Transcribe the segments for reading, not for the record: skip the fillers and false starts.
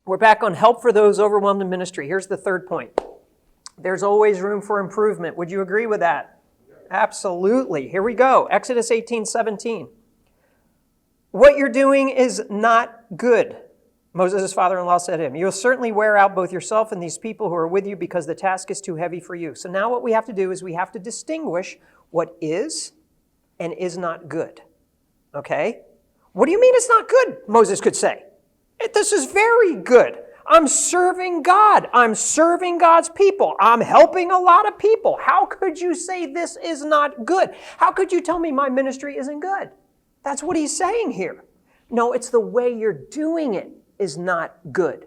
We're back on help for those overwhelmed in ministry. Here's the third point. There's always room for improvement. Would you agree with that? Absolutely. Here we go. Exodus 18:17. What you're doing is not good. Moses' father-in-law said to him, you'll certainly wear out both yourself and these people who are with you because the task is too heavy for you. So now what we have to do is we have to distinguish what is and is not good. Okay? What do you mean it's not good? Moses could say. This is very good. I'm serving God. I'm serving God's people. I'm helping a lot of people. How could you say this is not good? How could you tell me my ministry isn't good? That's what he's saying here. No, it's the way you're doing it is not good.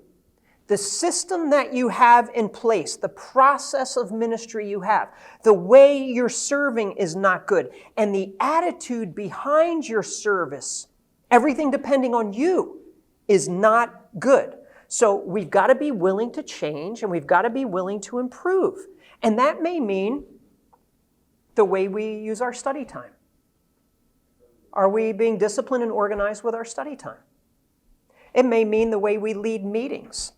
The system that you have in place, the process of ministry you have, the way you're serving is not good. And the attitude behind your service, everything depending on you, is not good. So we've got to be willing to change and we've got to be willing to improve. And that may mean the way we use our study time. Are we being disciplined and organized with our study time? It may mean the way we lead meetings.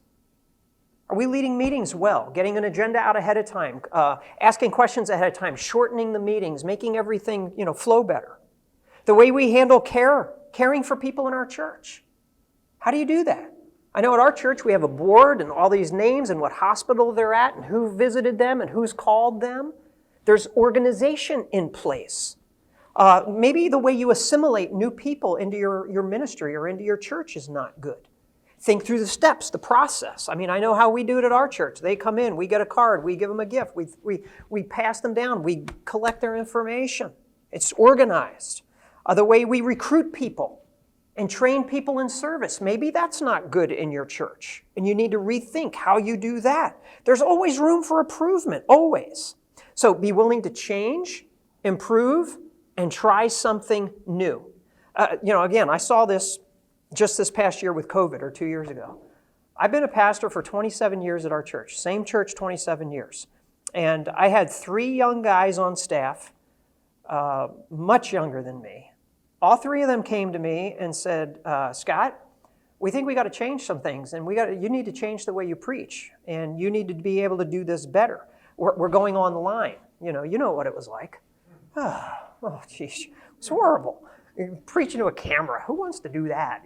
Are we leading meetings well? Getting an agenda out ahead of time, asking questions ahead of time, shortening the meetings, making everything, flow better. The way we handle caring for people in our church. How do you do that? I know at our church we have a board and all these names and what hospital they're at and who visited them and who's called them. There's organization in place. Maybe the way you assimilate new people into your ministry or into your church is not good. Think through the steps, the process. I mean, I know how we do it at our church. They come in, we get a card, we give them a gift, we pass them down, we collect their information. It's organized. The way we recruit people and train people in service, maybe that's not good in your church, and you need to rethink how you do that. There's always room for improvement, always. So be willing to change, improve, and try something new. Again, I saw this just this past year with COVID or 2 years ago. I've been a pastor for 27 years at our church, same church 27 years. And I had 3 young guys on staff, much younger than me. All 3 of them came to me and said, Scott, we think we got to change some things, and you need to change the way you preach, and you need to be able to do this better. We're going online. You know what it was like. Oh, geez, it's horrible. You're preaching to a camera. Who wants to do that,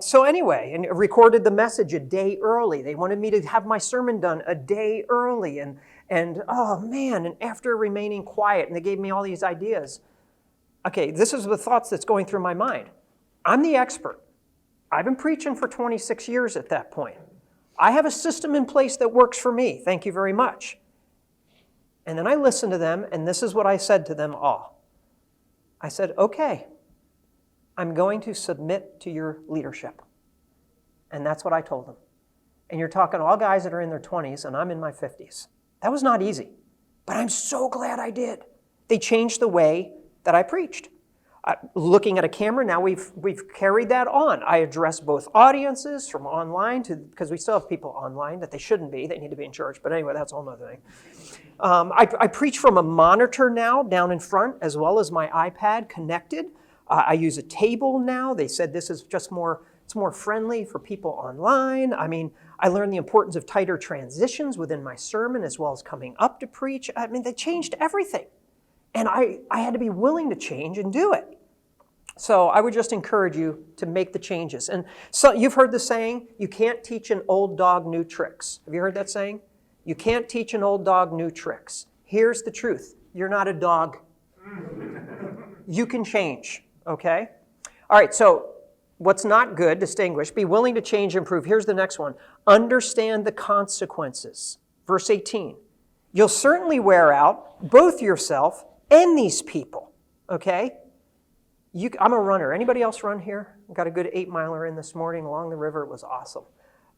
So anyway, and recorded the message a day early. They wanted me to have my sermon done a day early. And oh, man, and after remaining quiet, and they gave me all these ideas. Okay, this is the thoughts that's going through my mind. I'm the expert. I've been preaching for 26 years at that point. I have a system in place that works for me. Thank you very much. And then I listened to them, and this is what I said to them all. I said, okay, I'm going to submit to your leadership. And that's what I told them. And you're talking all guys that are in their 20s, and I'm in my 50s. That was not easy, but I'm so glad I did. They changed the way that I preached. Looking at a camera, now we've carried that on. I address both audiences from online because we still have people online that they shouldn't be. They need to be in church. But anyway, that's a whole other thing. I preach from a monitor now down in front as well as my iPad connected. I use a table now. They said this is just it's more friendly for people online. I mean, I learned the importance of tighter transitions within my sermon as well as coming up to preach. I mean, they changed everything. And I had to be willing to change and do it. So I would just encourage you to make the changes. And so you've heard the saying, you can't teach an old dog new tricks. Have you heard that saying? You can't teach an old dog new tricks. Here's the truth. You're not a dog. You can change, okay? All right, so what's not good, distinguish, be willing to change, improve. Here's the next one. Understand the consequences. Verse 18. You'll certainly wear out both yourself and these people, okay? I'm a runner. Anybody else run here? Got a good 8-miler in this morning along the river. It was awesome.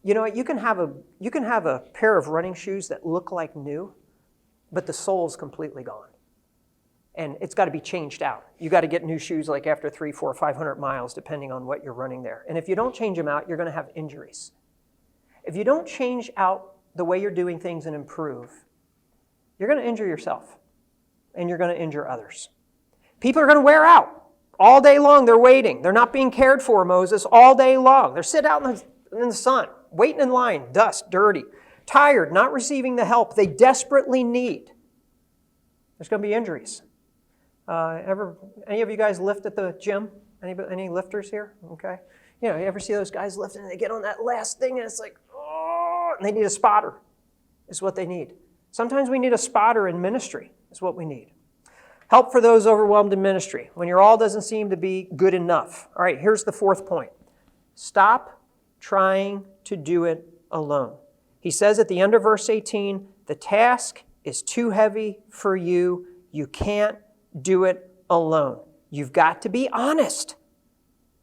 You know what? You can have a pair of running shoes that look like new, but the sole's completely gone. And it's got to be changed out. You got to get new shoes like after 300, 400, 500 miles, depending on what you're running there. And if you don't change them out, you're going to have injuries. If you don't change out the way you're doing things and improve, you're going to injure yourself, and you're going to injure others. People are going to wear out. All day long, they're waiting. They're not being cared for, Moses, all day long. They're sitting out in the sun, waiting in line, dust, dirty, tired, not receiving the help they desperately need. There's going to be injuries. Any of you guys lift at the gym? Any lifters here? Okay. You ever see those guys lifting and they get on that last thing and it's like, oh, and they need a spotter, is what they need. Sometimes we need a spotter in ministry, is what we need. Help for those overwhelmed in ministry, when your all doesn't seem to be good enough. All right, here's the fourth point. Stop trying to do it alone. He says at the end of verse 18, the task is too heavy for you. You can't do it alone. You've got to be honest.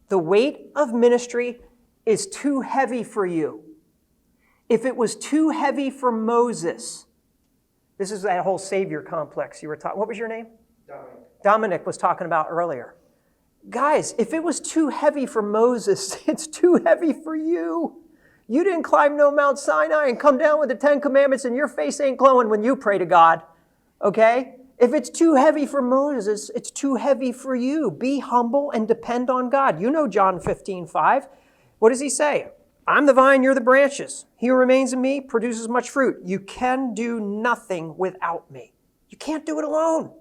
The weight of ministry is too heavy for you. If it was too heavy for Moses, this is that whole Savior complex you were talking. What was your name? Dominic was talking about earlier. Guys, if it was too heavy for Moses, it's too heavy for you. You didn't climb no Mount Sinai and come down with the 10 Commandments and your face ain't glowing when you pray to God. Okay? If it's too heavy for Moses, it's too heavy for you. Be humble and depend on God. You know John 15:5. What does he say? I'm the vine, you're the branches. He who remains in me produces much fruit. You can do nothing without me. You can't do it alone.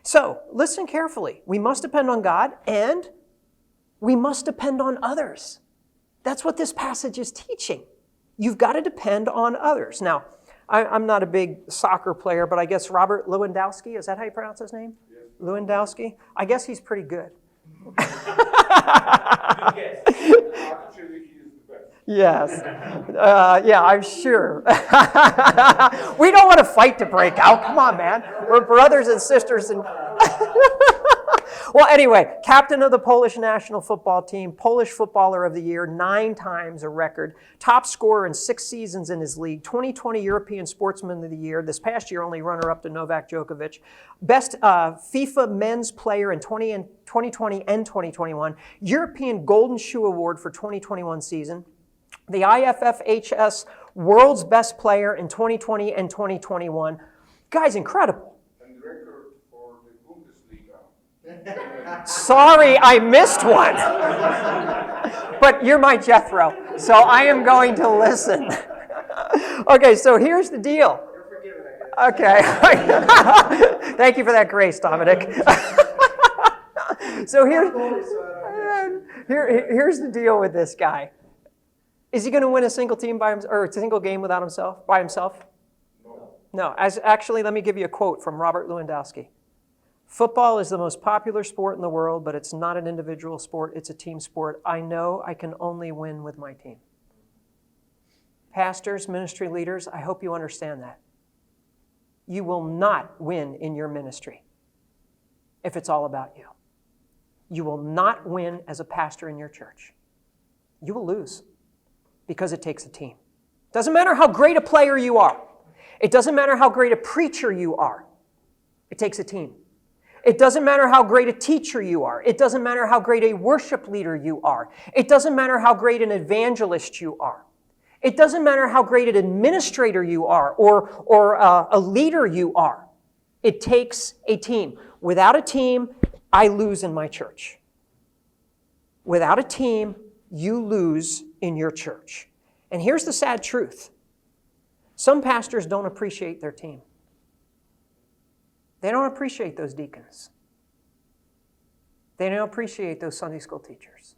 So, listen carefully. We must depend on God and we must depend on others. That's what this passage is teaching. You've got to depend on others. Now, I'm not a big soccer player, but I guess Robert Lewandowski, is that how you pronounce his name? Yes. Lewandowski? I guess he's pretty good. Yes. Yeah, I'm sure. We don't want a fight to break out. Come on, man. We're brothers and sisters. Well, anyway, captain of the Polish national football team, Polish footballer of the year, 9 times a record, top scorer in 6 seasons in his league, 2020 European Sportsman of the Year, this past year only runner-up to Novak Djokovic, best FIFA men's player in 2020 and 2021, European Golden Shoe Award for 2021 season, the IFFHS World's Best Player in 2020 and 2021. Guy's incredible. Sorry, I missed one. But you're my Jethro, so I am going to listen. Okay, so here's the deal. Okay. Thank you for that grace, Dominic. So here's the deal with this guy. Is he going to win a single team by himself, or a single game without himself, by himself? No. Actually, let me give you a quote from Robert Lewandowski. Football is the most popular sport in the world, but it's not an individual sport, it's a team sport. I know I can only win with my team. Pastors, ministry leaders, I hope you understand that. You will not win in your ministry if it's all about you. You will not win as a pastor in your church. You will lose because it takes a team. Doesn't matter how great a player you are. It doesn't matter how great a preacher you are. It takes a team. It doesn't matter how great a teacher you are. It doesn't matter how great a worship leader you are. It doesn't matter how great an evangelist you are. It doesn't matter how great an administrator you are or a leader you are. It takes a team. Without a team, I lose in my church. Without a team, you lose in your church. And here's the sad truth. Some pastors don't appreciate their team. They don't appreciate those deacons. They don't appreciate those Sunday school teachers.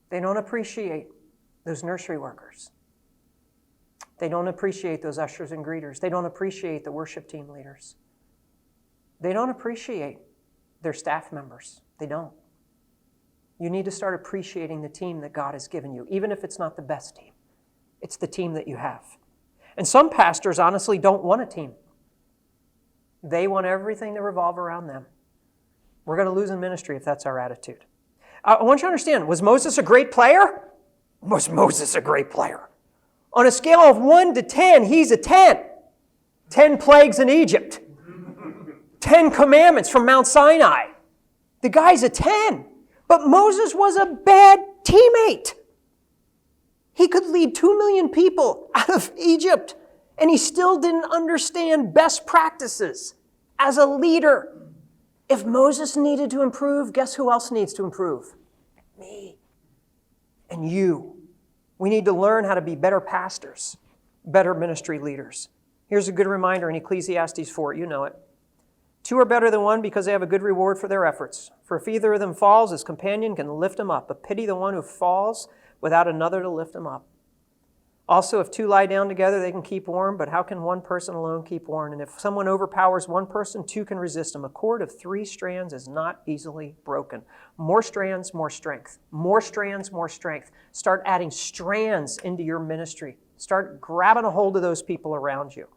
They don't appreciate those nursery workers. They don't appreciate those ushers and greeters. They don't appreciate the worship team leaders. They don't appreciate their staff members. They don't. You need to start appreciating the team that God has given you, even if it's not the best team. It's the team that you have. And some pastors honestly don't want a team. They want everything to revolve around them. We're going to lose in ministry if that's our attitude. I want you to understand, was Moses a great player? Was Moses a great player? On a scale of 1 to 10, he's a 10. 10 plagues in Egypt. 10 commandments from Mount Sinai. The guy's a 10. But Moses was a bad teammate. He could lead 2 million people out of Egypt, and he still didn't understand best practices as a leader. If Moses needed to improve, guess who else needs to improve? Me and you. We need to learn how to be better pastors, better ministry leaders. Here's a good reminder in Ecclesiastes 4. You know it. 2 are better than 1 because they have a good reward for their efforts. For if either of them falls, his companion can lift him up. But pity the one who falls without another to lift him up. Also, if 2 lie down together, they can keep warm, but how can one person alone keep warm? And if someone overpowers one person, 2 can resist him. A cord of 3 strands is not easily broken. More strands, more strength. More strands, more strength. Start adding strands into your ministry. Start grabbing a hold of those people around you.